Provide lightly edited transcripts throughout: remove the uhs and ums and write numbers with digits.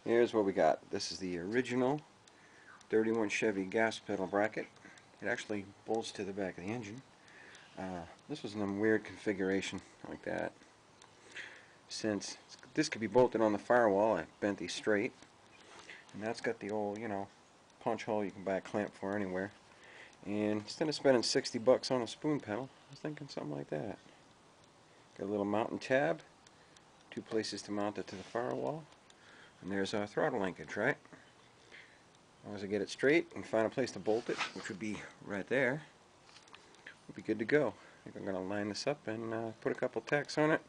Here's what we got. This is the original 31 Chevy gas pedal bracket. It actually bolts to the back of the engine. This was in a weird configuration like that. Since this could be bolted on the firewall, I bent these straight. And that's got the old, punch hole you can buy a clamp for anywhere. And instead of spending 60 bucks on a spoon pedal, I was thinking something like that. Got a little mounting tab, 2 places to mount it to the firewall, and there's our throttle linkage, right? As long as I get it straight and find a place to bolt it, which would be right there, we'll be good to go. I think I'm going to line this up and put a couple tacks on it,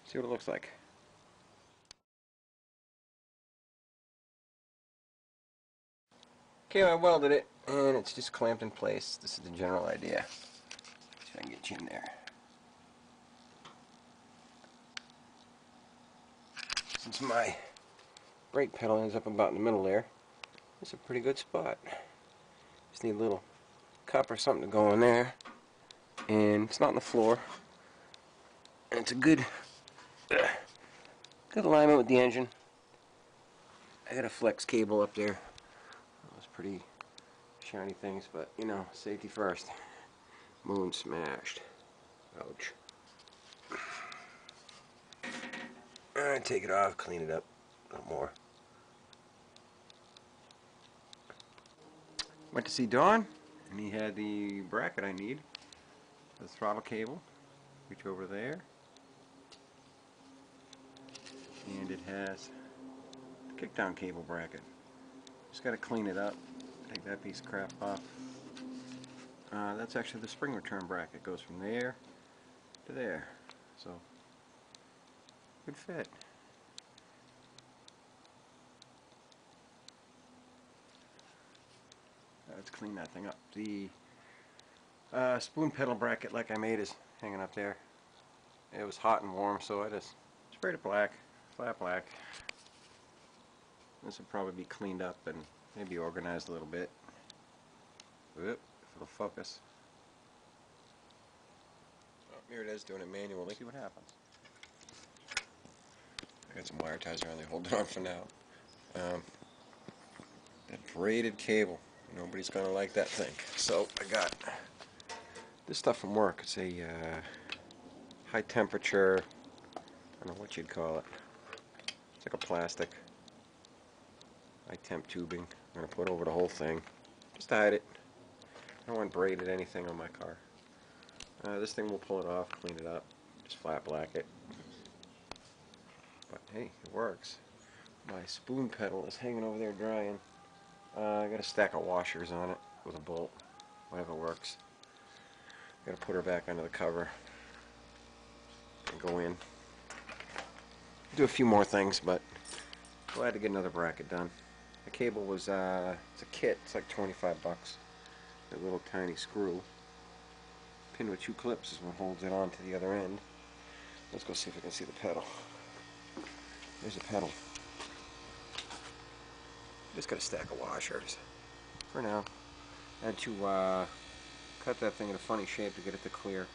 see what it looks like. Okay, I welded it, and it's just clamped in place. This is the general idea. See if I can get you in there. Since my brake pedal ends up about in the middle there, it's a pretty good spot. Just need a little cup or something to go in there, and it's not on the floor. And it's a good alignment with the engine. I got a flex cable up there. Those pretty shiny things, but safety first. Moon smashed. Ouch. Alright, take it off, clean it up a little more. Went to see Don, and he had the bracket I need. The throttle cable. Reach over there. And it has the kickdown cable bracket. Just got to clean it up. Take that piece of crap off. That's actually the spring return bracket. It goes from there to there. So, good fit. Let's clean that thing up. The spoon pedal bracket, like I made, is hanging up there. It was hot and warm, so I just sprayed it black, flat black. This will probably be cleaned up and maybe organized a little bit. Whoop, if it'll focus. Oh, here it is, doing it manually. See what happens. I got some wire ties around there. Hold it on for now. That braided cable. Nobody's gonna like that thing. So I got this stuff from work. It's a high temperature. I don't know what you'd call it. It's like a plastic high temp tubing. I'm gonna put over the whole thing just to hide it. I don't want braided anything on my car. This thing will pull it off, clean it up, just flat black it. But hey, it works. My spoon pedal is hanging over there drying. I got a stack of washers on it with a bolt, whatever works. Got to put her back under the cover and go in. Do a few more things, but glad to get another bracket done. The cable was it's a kit. It's like 25 bucks. A little tiny screw pinned with 2 clips is what holds it on to the other end. Let's go see if we can see the pedal. There's the pedal. Just got a stack of washers for now. I had to cut that thing in a funny shape to get it to clear.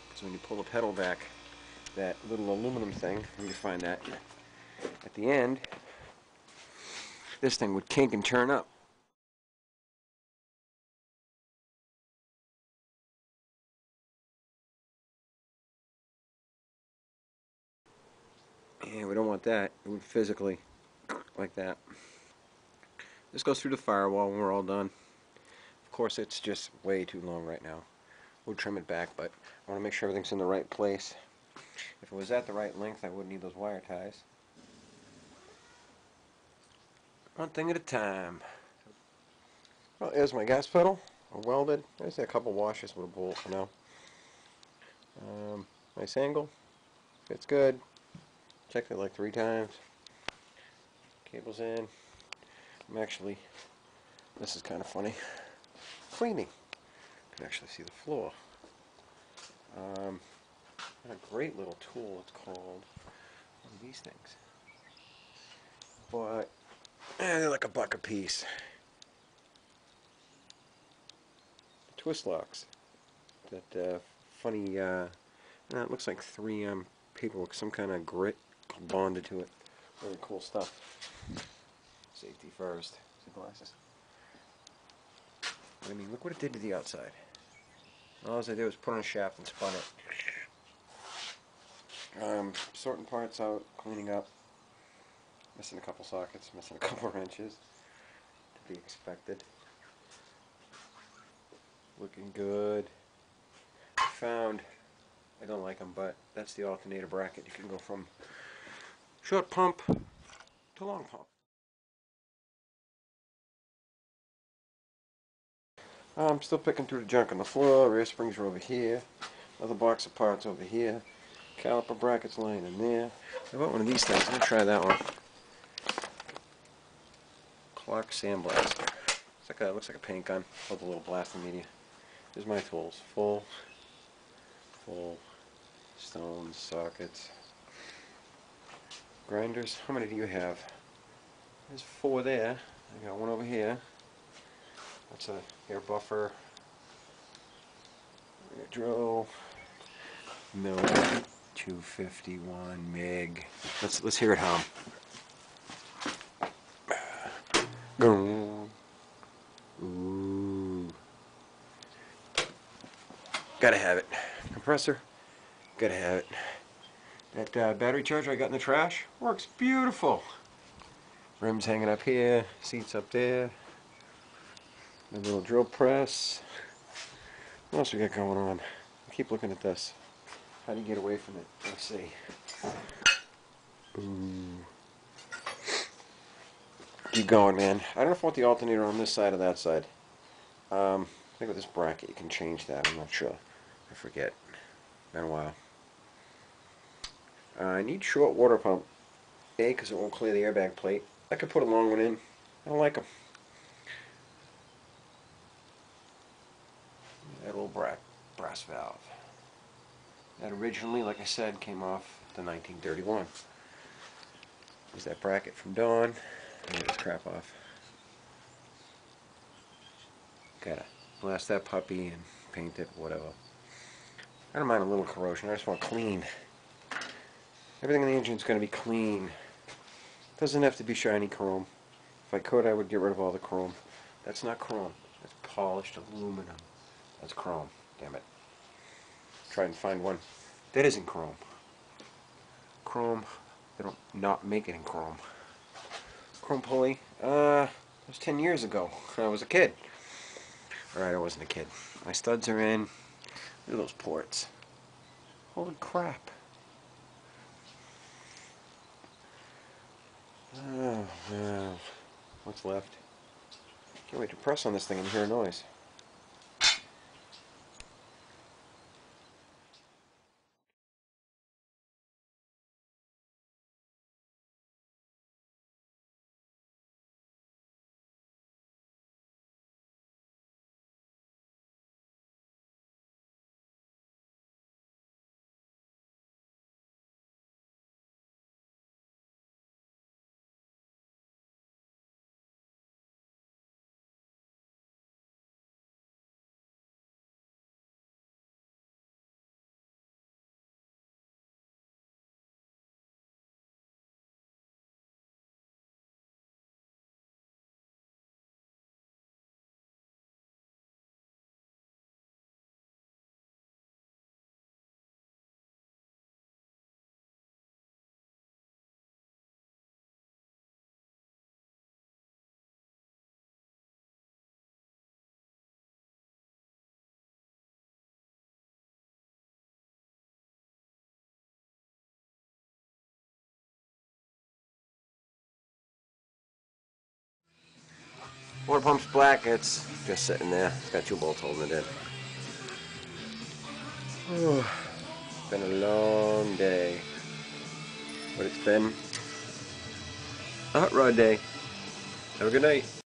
Because when you pull the pedal back, that little aluminum thing, when you find that at the end, this thing would kink and turn up. And we don't want that. It would physically, like that. This goes through the firewall when we're all done. Of course, it's just way too long right now. We'll trim it back, but I want to make sure everything's in the right place. If it was at the right length, I wouldn't need those wire ties. One thing at a time. Well, there's my gas pedal. Welded. There's a couple washers with a bolt for now. Nice angle. Fits good. Checked it like 3 times. Cable's in. I'm actually, this is kind of funny, cleaning. You can actually see the floor. Got a great little tool. It's called one of these things. But they're like $1 a piece. Twist locks. That funny, it looks like 3M paperwork, some kind of grit bonded to it. Very cool stuff. Safety first. Some glasses. I mean, look what it did to the outside. All I did was put on a shaft and spun it. Sorting parts out, cleaning up. Missing a couple sockets, missing a couple wrenches. To be expected. Looking good. Found, I don't like them, but that's the alternator bracket. You can go from short pump to long pump. I'm still picking through the junk on the floor. Rear springs are over here. Another box of parts over here. Caliper brackets laying in there. I bought one of these things. I'm going to try that one. Clark sandblaster. Looks like a paint gun with a little blasting media. Here's my tools. Full stones, sockets, grinders. How many do you have? There's 4 there. I got one over here. That's a air buffer. Drill. Mill 251 MIG. Let's hear it hum. Ooh. Gotta have it. Compressor. Gotta have it. That battery charger I got in the trash works beautiful. Rims hanging up here. Seats up there. A little drill press. What else we got going on? Keep looking at this. How do you get away from it? Let's see. Ooh. Keep going, man. I don't know if I want the alternator on this side or that side. I think with this bracket you can change that. I'm not sure. I forget. Been a while. I need short water pump. A, because it won't clear the airbag plate. I could put a long one in. I don't like them. That little brass valve. That originally, like I said, came off the 1931. There's that bracket from Dawn. Get this crap off. Gotta blast that puppy and paint it, whatever. I don't mind a little corrosion, I just want clean. Everything in the engine's going to be clean. Doesn't have to be shiny chrome. If I could, I would get rid of all the chrome. That's not chrome. That's polished aluminum. That's chrome. Damn it. Try and find one that isn't chrome. Chrome, they don't not make it in chrome. Chrome pulley, that was 10 years ago. I was a kid. Alright, I wasn't a kid. My studs are in. Look at those ports. Holy crap. Oh, wow. What's left? Can't wait to press on this thing and hear a noise. Water pump's black, it's just sitting there. It's got 2 bolts holding it in. Oh, it's been a long day. But it's been a hot rod day. Have a good night.